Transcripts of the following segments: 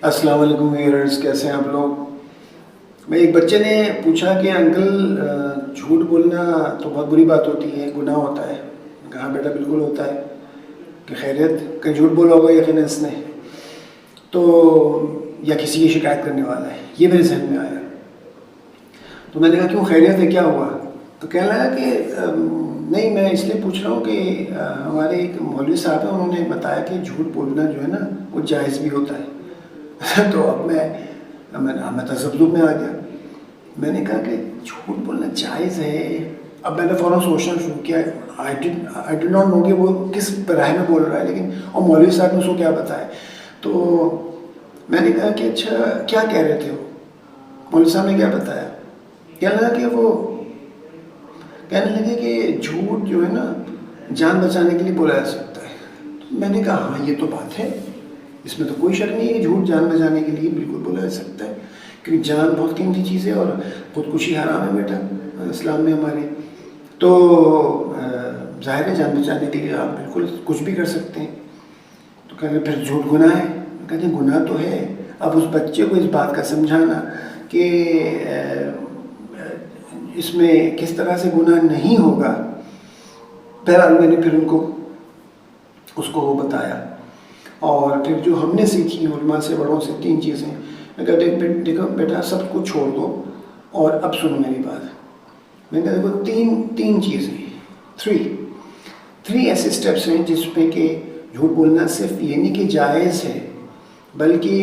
السلام علیکم ویئرز، کیسے ہیں آپ لوگ؟ میں ایک بچے نے پوچھا کہ انکل جھوٹ بولنا تو بہت بری بات ہوتی ہے، گناہ ہوتا ہے۔ کہا بیٹا بالکل ہوتا ہے کہ خیریت کہیں جھوٹ بولا ہوگا یقیناً اس نے، تو یا کسی کی شکایت کرنے والا ہے، یہ میرے ذہن میں آیا۔ تو میں نے کہا کیوں خیریت ہے، کیا ہوا؟ تو کہنے لگا کہ نہیں، میں اس لیے پوچھ رہا ہوں کہ ہمارے ایک مولوی صاحب ہیں، انہوں نے بتایا کہ جھوٹ بولنا جو ہے نا وہ جائز بھی ہوتا ہے۔ تو اب میں تذبذب میں آ گیا۔ میں نے کہا کہ جھوٹ بولنا جائز ہے۔ اب میں نے فوراً سوچنا شروع کیا، آئی ڈڈ ناٹ نو کہ وہ کس راہ میں بول رہا ہے، لیکن اور مولوی صاحب نے اس کو کیا بتایا۔ تو میں نے کہا کہ اچھا کیا کہہ رہے تھے وہ؟ مولوی صاحب نے کیا بتایا؟ کہنے لگا کہ وہ کہنے لگے کہ جھوٹ جو ہے نا جان بچانے کے لیے بولا جا سکتا ہے۔ میں نے کہا ہاں یہ تو بات ہے، اس میں تو کوئی شک نہیں ہے کہ جھوٹ جان بچانے کے لیے بالکل بولا جا سکتا ہے، کیونکہ جان بہت قیمتی چیز ہے اور خودکشی حرام ہے بیٹا اسلام میں ہمارے۔ تو ظاہر ہے جان بچانے کے لیے آپ بالکل کچھ بھی کر سکتے ہیں۔ تو کہتے ہیں پھر جھوٹ گناہ ہے؟ کہتے ہیں گناہ تو ہے۔ اب اس بچے کو اس بات کا سمجھانا کہ اس میں کس طرح سے گناہ نہیں ہوگا، بہرحال میں نے پھر اس کو وہ بتایا۔ اور پھر جو ہم نے سیکھی علماء سے بڑوں سے 3 چیزیں، میں کہا دیکھو بیٹا سب کچھ چھوڑ دو اور اب سنو میری بات۔ میں کہا دیکھو تین چیزیں، 3 ایسے سٹیپس ہیں جس میں کہ جھوٹ بولنا صرف یہ نہیں کہ جائز ہے، بلکہ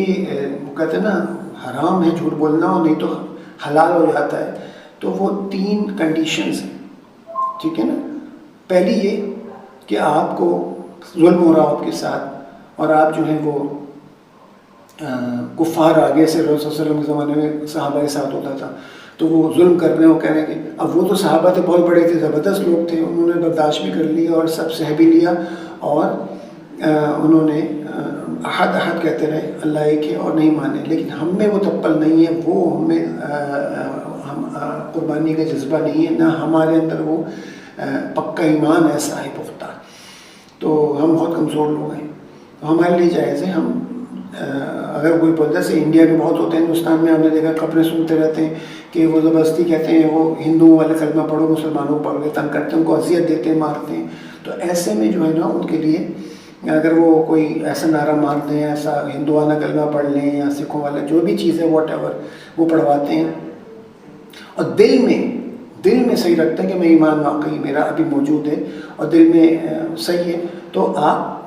وہ کہتے ہیں نا حرام ہے جھوٹ بولنا، اور نہیں تو حلال ہو جاتا ہے۔ تو وہ 3 کنڈیشنز ہیں، ٹھیک ہے نا۔ پہلی یہ کہ آپ کو ظلم ہو رہا ہو آپ کے ساتھ، اور آپ جو ہیں وہ کفار آگے سے رسول صلی اللہ علیہ وسلم کے زمانے میں صحابہ کے ساتھ ہوتا تھا، تو وہ ظلم کر رہے ہیں، وہ کہہ رہے ہیں کہ اب وہ تو صحابہ تھے، بہت بڑے تھے، زبردست لوگ تھے، انہوں نے برداشت بھی کر لیا اور سب سہ بھی لیا، اور انہوں نے احد کہتے رہے اللہ ایک ہے اور نہیں مانے، لیکن ہم میں وہ تپل نہیں ہے، وہ ہمیں قربانی کا جذبہ نہیں ہے، نہ ہمارے اندر وہ پکا ایمان ہے صاحب پختہ، تو ہم بہت کمزور لوگ ہیں، تو ہمارے لیے جائز ہے۔ ہم اگر کوئی بولتا سے انڈیا میں بہت ہوتے ہیں، ہندوستان میں ہم نے دیکھا خبریں سنتے رہتے ہیں کہ وہ زبردستی کہتے ہیں وہ ہندوؤں والے کلمہ پڑھو، مسلمانوں کو پڑھ کے تنگ کرتے ہیں، ان کو اذیت دیتے ہیں، مارتے ہیں۔ تو ایسے میں جو ہے نا ان کے لیے اگر وہ کوئی ایسا نعرہ مار دیں، ایسا ہندوانہ کلمہ پڑھ لیں، یا سکھوں والا جو بھی چیز ہے واٹ ایور وہ پڑھواتے ہیں، اور دل میں صحیح رکھتے ہیں کہ میں ایمان واقعی میرا ابھی موجود ہے اور دل میں صحیح ہے، تو آپ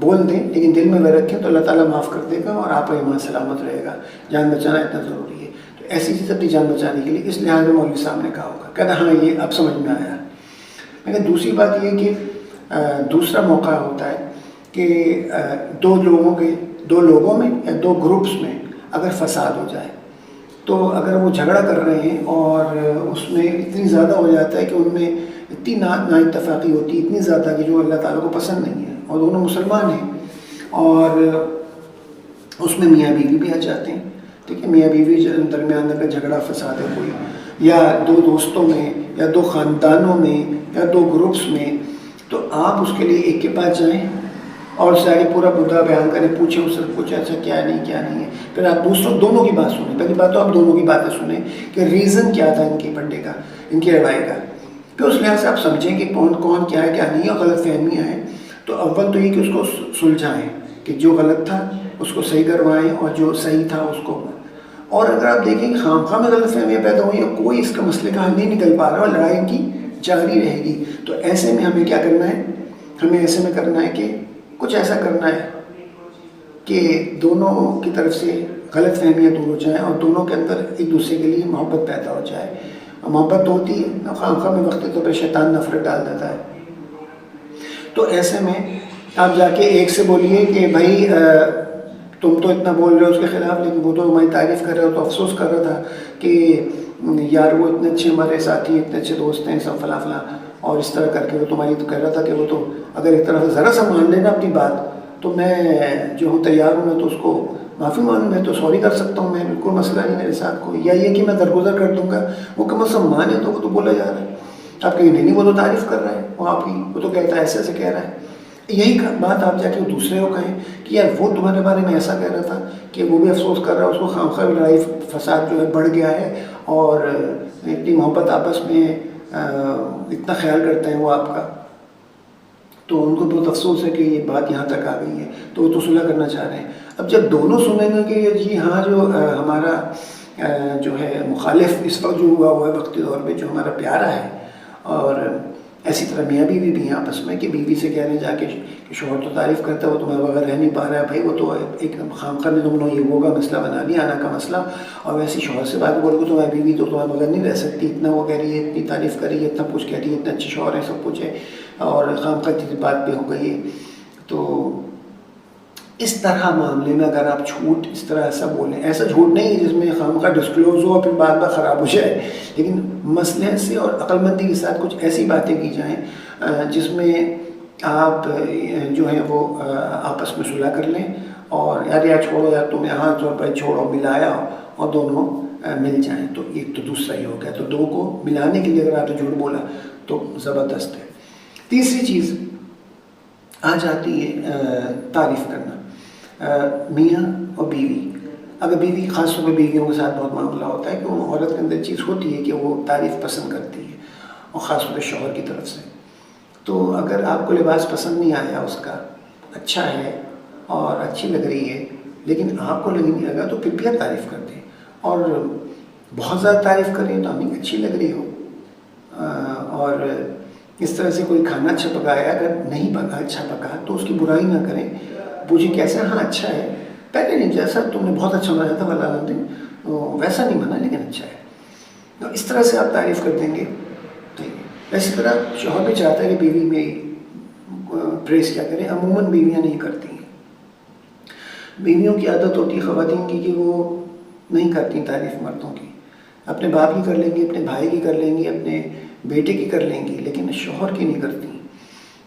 بول دیں، لیکن دل میں وہ رکھیں تو اللہ تعالیٰ معاف کر دے گا اور آپ کا ایمان سلامت رہے گا۔ جان بچانا اتنا ضروری ہے، تو ایسی چیز اپنی جان بچانے کے لیے اس لحاظ میں مولوی صاحب نے کہا ہوگا، کہنا ہاں یہ اب سمجھ میں آیا۔ میں کہا دوسری بات یہ کہ دوسرا موقع ہوتا ہے کہ دو لوگوں میں یا 2 گروپس میں اگر فساد ہو جائے، تو اگر وہ جھگڑا کر رہے ہیں اور اس میں اتنی زیادہ ہو جاتا ہے کہ ان میں اتنی نا اتفاقی ہوتی ہے، اتنی زیادہ کہ جو اللہ تعالیٰ کو پسند نہیں ہے، اور دونوں مسلمان ہیں، اور اس میں میاں بیوی بھی آ جاتے ہیں، ٹھیک ہے، میاں بیوی درمیان اگر جھگڑا فساد ہے کوئی، یا 2 دوستوں میں یا 2 خاندانوں میں یا 2 گروپس میں، تو آپ اس کے لیے ایک کے پاس جائیں اور اس سے آگے پورا مدعا بیان کریں، پوچھیں اس سے کچھ ایسا کیا نہیں ہے، پھر آپ دونوں کی بات سنیں۔ پہلی بات تو آپ دونوں کی باتیں سنیں کہ ریزن کیا تھا ان کے پڑھنے کا، ان کی لڑائی کا، پھر اس لحاظ سے آپ سمجھیں کہ کون کیا ہے کیا نہیں ہے، غلط فہمیاں ہیں تو اول تو یہ کہ اس کو سلجھائیں، کہ جو غلط تھا اس کو صحیح کروائیں اور جو صحیح تھا اس کو۔ اور اگر آپ دیکھیں کہ خواہ میں غلط فہمیاں پیدا ہوئی ہیں، کوئی اس کا مسئلے کا حل نہیں نکل پا رہا اور لڑائی ان کی جاری رہے گی، تو ایسے میں ہمیں کیا کرنا ہے؟ ہمیں ایسے میں کرنا ہے کہ کچھ ایسا کرنا ہے کہ دونوں کی طرف سے غلط فہمیاں دور ہو جائیں اور دونوں کے اندر ایک دوسرے کے لیے محبت پیدا ہو جائے۔ اور محبت تو ہوتی ہے، خواہ میں وقت تو پہ شیطان نفرت ڈال دیتا ہے۔ تو ایسے میں آپ جا کے ایک سے بولیے کہ بھائی تم تو اتنا بول رہے ہو اس کے خلاف، لیکن وہ تو ہماری تعریف کر رہے ہو، تو افسوس کر رہا تھا کہ یار وہ اتنے اچھے ہمارے ساتھی، اتنے اچھے دوست ہیں، سب فلاں فلاں، اور اس طرح کر کے وہ تمہاری تو کہہ رہا تھا کہ وہ تو اگر ایک طرح سے ذرا سا مان لینا اپنی بات، تو میں جو ہوں تیار ہوں، میں تو اس کو معافی مانوں، میں تو سوری کر سکتا ہوں، میں بالکل مسئلہ نہیں میرے ساتھ کوئی، یا یہ کہ میں درگزر کر دوں گا، وہ کم از کم مانے تو وہ تو بولا جا رہا ہے، آپ کہیں نہیں وہ تو تعریف کر رہا ہے، وہ آپ کی وہ تو کہتا ہے ایسے کہہ رہا ہے۔ یہی بات آپ جا کے دوسرے کو کہیں کہ یار وہ تمہارے بارے میں ایسا کہہ رہا تھا کہ وہ بھی افسوس کر رہا ہے، اس کو خواہ لڑائی فساد جو ہے بڑھ گیا ہے، اور اتنی محبت آپس میں اتنا خیال کرتے ہیں وہ آپ کا، تو ان کو بہت افسوس ہے کہ یہ بات یہاں تک آ گئی ہے، تو وہ تو صلح کرنا چاہ رہے ہیں۔ اب جب دونوں سنیں گے کہ جی ہاں جو ہمارا جو ہے مخالف اس وقت جو ہوا ہے وقتی دور پہ جو ہمارا پیارا ہے، اور ایسی طرح میاں بیوی بھی ہیں آپس میں کہ بیوی سے کہہ رہے ہیں جا کے کہ شوہر تو تعریف کرتا ہے وہ تمہارے بغیر رہ نہیں پا رہا ہے، بھائی وہ تو ایک خامخواہ نے تم نے یہ وہ کا مسئلہ بنا لیا، آنا کا مسئلہ، اور ویسے شوہر سے بات بول کے تمہاری بیوی تو تمہارے بغیر نہیں رہ سکتی، اتنا وہ کہہ رہی ہے، اتنی تعریف کر رہی ہے، اتنا کچھ کہہ رہی ہے، اتنا اچھے شوہر ہے، سب کچھ ہے، اور خامخواہ کی بات بھی ہو گئی ہے۔ تو اس طرح معاملے میں اگر آپ جھوٹ اس طرح ایسا بولیں، ایسا جھوٹ نہیں جس میں خامخواہ ڈسکلوز ہو اور پھر بعد میں خراب ہو جائے، لیکن مصلحت سے اور عقل مندی کے ساتھ کچھ ایسی باتیں کی جائیں جس میں آپ جو ہے وہ آپس میں صلح کر لیں، اور یار چھوڑو یار تم یہاں طور پر چھوڑو، ملایا اور دونوں مل جائیں، تو ایک تو دوسرا ہی ہو گیا۔ تو دو کو ملانے کے لیے اگر آپ نے جھوٹ بولا تو زبردست ہے۔ تیسری چیز آ جاتی ہے تعریف کرنا۔ میاں اور بیوی، اگر بیوی، خاص طور پہ بیویوں کے ساتھ بہت معاملہ ہوتا ہے کہ وہ عورت کے اندر چیز ہوتی ہے کہ وہ تعریف پسند کرتی ہے، اور خاص طور پہ شوہر کی طرف سے۔ تو اگر آپ کو لباس پسند نہیں آیا اس کا، اچھا ہے اور اچھی لگ رہی ہے، لیکن آپ کو نہیں لگا تو پھر بھی آپ تعریف کر دیں، اور بہت زیادہ تعریف کریں تو ہمیں اچھی لگ رہی ہو، اور اس طرح سے کوئی کھانا اچھا پکایا، اگر نہیں پکا اچھا پکا تو اس کی برائی نہ کریں، پوچھیں کیسا، ہاں اچھا ہے، پہلے نہیں جیسا تم نے بہت اچھا بنایا تھا واللہ دن ویسا نہیں بنا لیکن اچھا ہے، تو اس طرح سے آپ تعریف کر دیں گے۔ اسی طرح شوہر بھی چاہتا ہے کہ بیوی میں پریس کیا کریں، عموماً بیویاں نہیں کرتی ہیں۔ بیویوں کی عادت ہوتی ہے خواتین کی کہ وہ نہیں کرتی تعریف مردوں کی، اپنے باپ کی کر لیں گی، اپنے بھائی کی کر لیں گی، اپنے بیٹے کی کر لیں گی، لیکن شوہر کی نہیں کرتی۔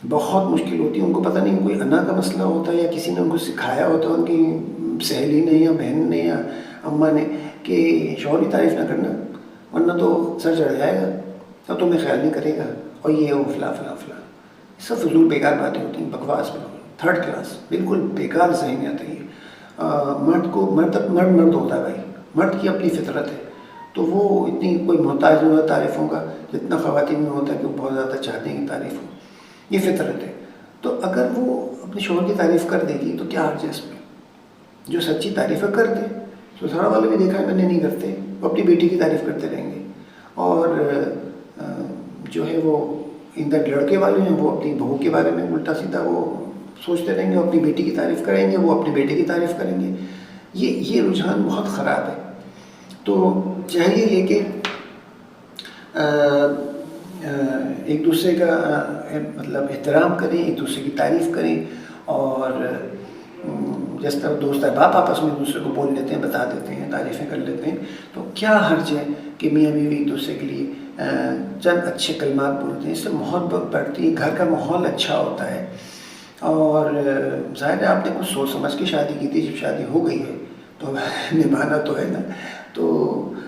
بہت مشکل ہوتی ہے، ان کو پتہ نہیں کوئی انا کا مسئلہ ہوتا ہے یا کسی نے ان کو سکھایا ہوتا ہے، ان کی سہیلی نے یا بہن نے یا اماں نے، کہ شوہر کی تعریف نہ کرنا ورنہ تو سر چڑھ جائے گا اور تمہیں خیال نہیں کرے گا، اور یہ وہ فلاں فلاں فلاں، سب فضول بیکار باتیں ہوتی ہیں، بکواس، بالکل تھرڈ کلاس، بالکل بیکار ذہنیت ہے یہ۔ مرد کو مرد ہوتا ہے بھائی، مرد کی اپنی فطرت ہے، تو وہ اتنی کوئی محتاج نہیں ہوتا تعریفوں کا جتنا خواتین میں ہوتا ہے کہ وہ بہت زیادہ چاہتے ہیں کہ تعریف ہو، یہ فطرت ہے۔ تو اگر وہ اپنے شوہر کی تعریف کر دے گی تو کیا حرج ہے اس میں؟ جو سچی تعریف ہے کر دے، سسرال والے بھی دیکھا ہے میں نے نہیں کرتے، وہ اپنی بیٹی کی تعریف کرتے رہیں گے، اور جو ہے وہ ادھر لڑکے والے ہیں وہ اپنی بہو کے بارے میں الٹا سیدھا وہ سوچتے رہیں گے، اپنی بیٹی کی تعریف کریں گے، وہ اپنے بیٹے کی تعریف کریں گے، یہ رجحان بہت خراب ہے۔ تو چاہیے یہ کہ ایک دوسرے کا مطلب احترام کریں، ایک دوسرے کی تعریف کریں، اور جس طرح دوست احباب آپس میں ایک دوسرے کو بول لیتے ہیں، بتا دیتے ہیں، تعریفیں کر لیتے ہیں، تو کیا حرج ہے کہ میاں بیوی ایک دوسرے کے لیے چند اچھے کلمات بولتے ہیں، اس سے محبت بڑھتی ہے، گھر کا ماحول اچھا ہوتا ہے، اور ظاہر ہے آپ نے کچھ سوچ سمجھ کے شادی کی تھی، جب شادی ہو گئی ہے تو نبھانا تو ہے نا، تو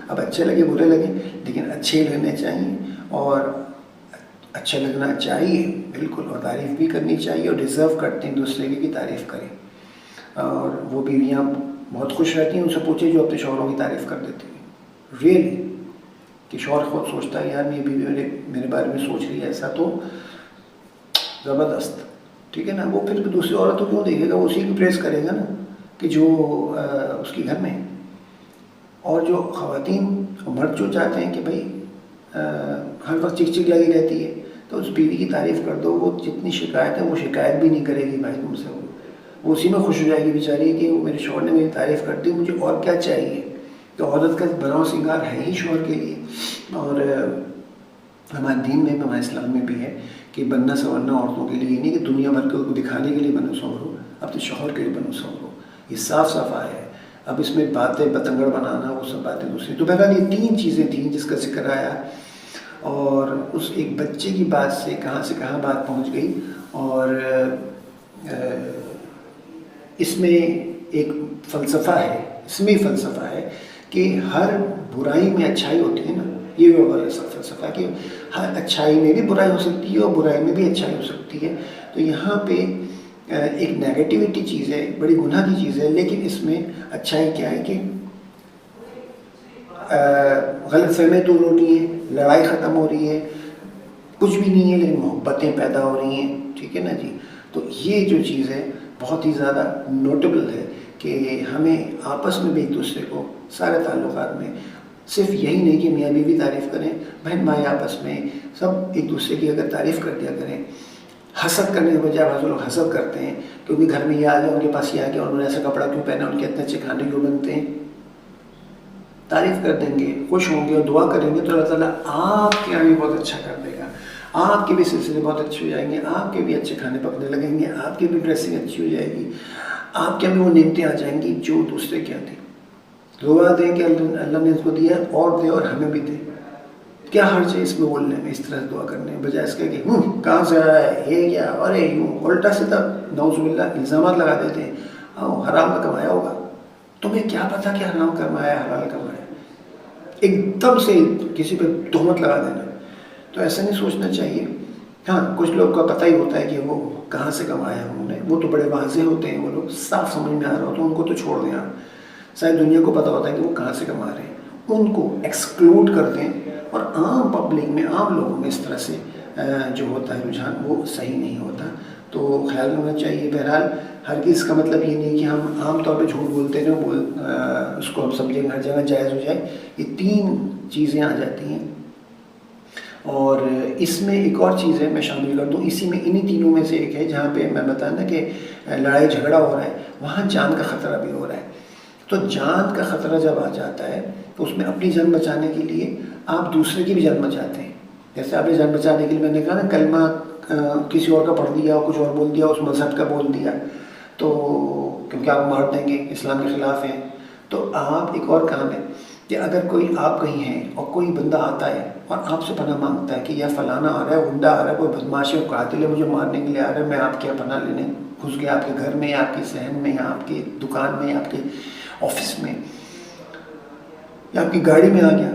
اب اچھے لگے برے لگے لیکن اچھے لگنے چاہیے، اور اچھا لگنا چاہیے بالکل، اور تعریف بھی کرنی چاہیے، اور ڈیزرو کرتے ہیں دوسرے کی تعریف کریں، اور وہ بیویاں بہت خوش رہتی ہیں، ان سے پوچھے جو اپنے شوہروں کی تعریف کر دیتی ہیں، ریئلی، کہ شوہر خود سوچتا ہے یار میری بیوی میرے بارے میں سوچ رہی ہے ایسا، تو زبردست، ٹھیک ہے نا، وہ پھر دوسری عورت کو کیوں دیکھے گا، وہ اسی کی پریس کرے گا نا کہ جو اس کے گھر میں ہے۔ اور جو خواتین اور مرد جو چاہتے ہیں کہ بھائی ہر وقت چک چک لگی رہتی ہے، تو اس بیوی کی تعریف کر دو، وہ جتنی شکایت ہے وہ شکایت بھی نہیں کرے گی بھائی تم سے، وہ اسی میں خوش ہو جائے گی بیچاری کہ وہ میرے شوہر نے میری تعریف کر دی، مجھے اور کیا چاہیے۔ تو عورت کا بناؤ سنگار ہے ہی شوہر کے لیے، اور ہمارے دین میں بھی، ہمارے اسلام میں بھی ہے کہ بننا سنورنا عورتوں کے لیے یہ نہیں کہ دنیا بھر کو دکھانے کے لیے بنو سنورو، اپنے شوہر کے لیے بنو سنورو، یہ صاف صاف آیا ہے۔ اب اس میں باتیں پتنگڑ بنانا وہ سب باتیں دوسری، تو بہرحال یہ تین چیزیں تھیں جس کا ذکر آیا، اور اس ایک بچے کی بات سے کہاں بات پہنچ گئی، اور اس میں ایک فلسفہ ہے، اس میں فلسفہ ہے کہ ہر برائی میں اچھائی ہوتی ہے نا، یہ بھی بڑا فلسفہ ہے کہ ہر اچھائی میں بھی برائی ہو سکتی ہے اور برائی میں بھی اچھائی ہو سکتی ہے۔ تو یہاں پہ ایک نیگیٹیوٹی چیز ہے، بڑی گناہ کی چیز ہے، لیکن اس میں اچھائی کیا ہے کہ غلط فہمیاں دور ہو رہی ہیں، لڑائی ختم ہو رہی ہے، کچھ بھی نہیں ہے لیکن محبتیں پیدا ہو رہی ہیں، ٹھیک ہے نا جی. تو یہ جو چیز ہے بہت ہی زیادہ نوٹیبل ہے کہ ہمیں آپس میں بھی ایک دوسرے کو سارے تعلقات میں صرف یہی نہیں کہ میاں بیوی تعریف کریں، بہن بھائی آپس میں سب ایک دوسرے کی اگر تعریف کر دیا کریں. حسد کرنے کے بجائے بعض لوگ حسد کرتے ہیں کیونکہ گھر میں یہ آ گیا، ان کے پاس یہ آ گیا، انہوں نے ایسا کپڑا کیوں پہنا، ان کے اتنے اچھے کھانے کیوں بنتے ہیں. تعریف کر دیں گے، خوش ہوں گے اور دعا کریں گے تو اللہ تعالیٰ آپ کے یہاں بھی بہت اچھا کر دے گا، آپ کے بھی سلسلے بہت اچھے ہو جائیں گے، آپ کے بھی اچھے کھانے پکنے لگیں گے، آپ کی بھی ڈریسنگ اچھی ہو جائے گی، آپ کے بھی وہ نعمتیں آ جائیں گی جو دوسرے کے آتے. دعا دیں کہ اللہ نے اس کو دیا اور دے اور ہمیں بھی دے. کیا حرج ہے اس میں بولنے میں، اس طرح سے دعا کرنے بجائے اس کے کہ کہاں سے آیا ہے، یہ کیا، ارے یوں الٹا سیدھا نعوذ باللہ الزامات لگا دیتے ہیں. حرام کا کمایا ہوگا، تمہیں کیا پتا کہ حرام کمایا ہے حلال کمایا، ایک دم سے کسی پہ تہمت لگا دینا. تو ایسا نہیں سوچنا چاہیے. ہاں کچھ لوگ کا پتہ ہی ہوتا ہے کہ وہ کہاں سے کمایا انہوں نے، وہ تو بڑے واضح ہوتے ہیں، وہ لوگ صاف سمجھ میں آ رہا ہوتا ہے، ان کو تو چھوڑ دیں آپ. ساری دنیا کو پتہ ہوتا ہے کہ وہ کہاں سے کما رہے ہیں، ان کو ایکسکلوڈ کر دیں. اور عام پبلک میں، عام لوگوں میں اس طرح سے جو ہوتا ہے رجحان وہ صحیح نہیں ہوتا. تو خیال ہونا چاہیے. بہرحال ہرگز کا مطلب یہ نہیں کہ ہم عام طور پہ جھوٹ بولتے رہے، اس کو ہم سمجھیں گے ہر جگہ جائز ہو جائے. یہ 3 چیزیں آ جاتی ہیں. اور اس میں ایک اور چیز ہے میں شامل کر دوں، اسی میں انہی 3 میں سے ایک ہے جہاں پہ میں بتانا کہ لڑائی جھگڑا ہو رہا ہے، وہاں جان کا خطرہ بھی ہو رہا ہے. تو جان کا خطرہ جب آ جاتا ہے تو اس میں اپنی جان بچانے کے لیے آپ دوسرے کی بھی جان بچاتے ہیں. جیسے اپنی جان بچانے کے لیے میں نے کہا نا، کلمہ کسی اور کا پڑھ دیا اور کچھ اور بول دیا، اس مذہب کا بول دیا تو کیونکہ آپ مار دیں گے، اسلام کے خلاف ہیں. تو آپ ایک اور کام ہے کہ اگر کوئی آپ کہیں ہیں اور کوئی بندہ آتا ہے اور آپ سے پناہ مانگتا ہے کہ یا فلانا آ رہا ہے، غنڈہ آ رہا ہے، کوئی بدماش ہے، قاتل ہے، مجھے مارنے کے لیے آ رہا ہے، میں آپ کے پناہ لینے گھس گیا، آپ کے گھر میں یا آپ کے صحن میں یا آپ کی دکان میں یا آپ کے آفس میں یا آپ کی گاڑی میں آ گیا،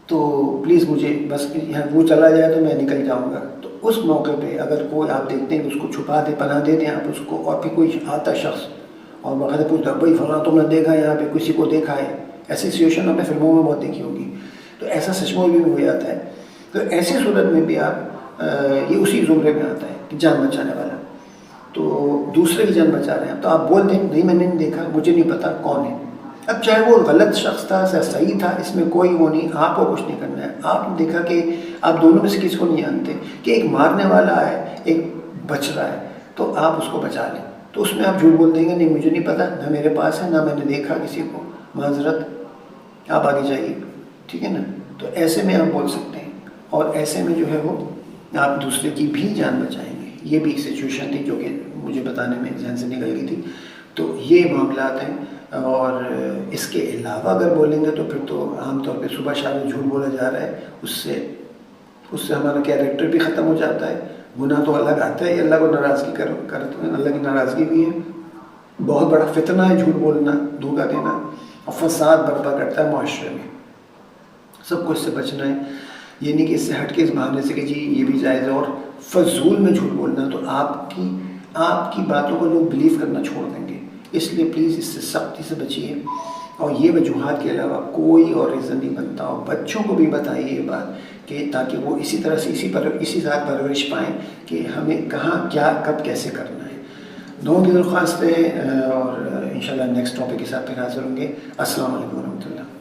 تو پلیز مجھے بس وہ چلا جائے تو میں نکل جاؤں گا. تو اس موقع پہ اگر کوئی آپ دیکھتے ہیں کہ اس کو چھپا دے، پناہ دے دیں آپ اس کو، اور پھر کوئی آتا شخص اور باقاعدہ پوچھتا بھائی فلاں تم نے دیکھا یہاں پہ کسی کو دیکھا ہے، ایسی سچویشن آپ نے فلموں میں بہت دیکھی ہوگی. تو ایسا سچ میں بھی ہو جاتا ہے. تو ایسی صورت میں بھی آپ یہ اسی زمرے میں آتا ہے کہ جان بچانے والا. تو دوسرے کی جان بچا رہے ہیں تو آپ بول دیں نہیں میں نے نہیں دیکھا، مجھے نہیں پتا کون ہے. اب چاہے وہ غلط شخص تھا یا صحیح تھا، اس میں کوئی وہ نہیں، آپ کو کچھ نہیں کرنا ہے. آپ نے دیکھا کہ آپ دونوں میں سے کسی کو نہیں جانتے کہ ایک مارنے والا ہے ایک بچ رہا ہے، تو آپ اس کو بچا لیں. تو اس میں آپ جھوٹ بول دیں گے نہیں مجھے نہیں پتا، نہ میرے پاس ہے، نہ میں نے دیکھا کسی کو، معذرت آپ آگے جائیے، ٹھیک ہے نا. تو ایسے میں آپ بول سکتے ہیں اور ایسے میں جو ہے وہ آپ دوسرے کی بھی جان بچائیں گے. یہ بھی ایک سچویشن تھی جو کہ مجھے بتانے میں ذہن سے نکل گئی تھی. تو یہ معاملات ہیں. اور اس کے علاوہ اگر بولیں گے تو پھر تو عام طور پہ صبح شام جھوٹ بولا جا رہا ہے، اس سے ہمارا کیریکٹر بھی ختم ہو جاتا ہے. گناہ تو الگ آتا ہے، اللہ کو ناراضگی کرتے ہیں، اللہ کی ناراضگی بھی ہے. بہت بڑا فتنہ ہے جھوٹ بولنا، دھوکہ دینا، اور فساد برپا کرتا ہے معاشرے میں. سب کو اس سے بچنا ہے. یہ نہیں کہ اس سے ہٹ کے اس بہانے سے کہ جی یہ بھی جائز ہے اور فضول میں جھوٹ بولنا، تو آپ کی باتوں کو لوگ بلیو کرنا چھوڑ دیں گے. اس لیے پلیز اس سے سختی سے بچیے. اور یہ وجوہات کے علاوہ کوئی اور ریزن نہیں بنتا. اور بچوں کو بھی بتائیے یہ بات کہ تاکہ وہ اسی طرح سے اسی ذات پرورش پائیں کہ ہمیں کہاں کیا کب کیسے کرنا ہے. دونوں کی درخواست ہے اور انشاءاللہ نیکسٹ ٹاپک کے ساتھ پھر حاضر ہوں گے. السلام علیکم ورحمۃ اللہ.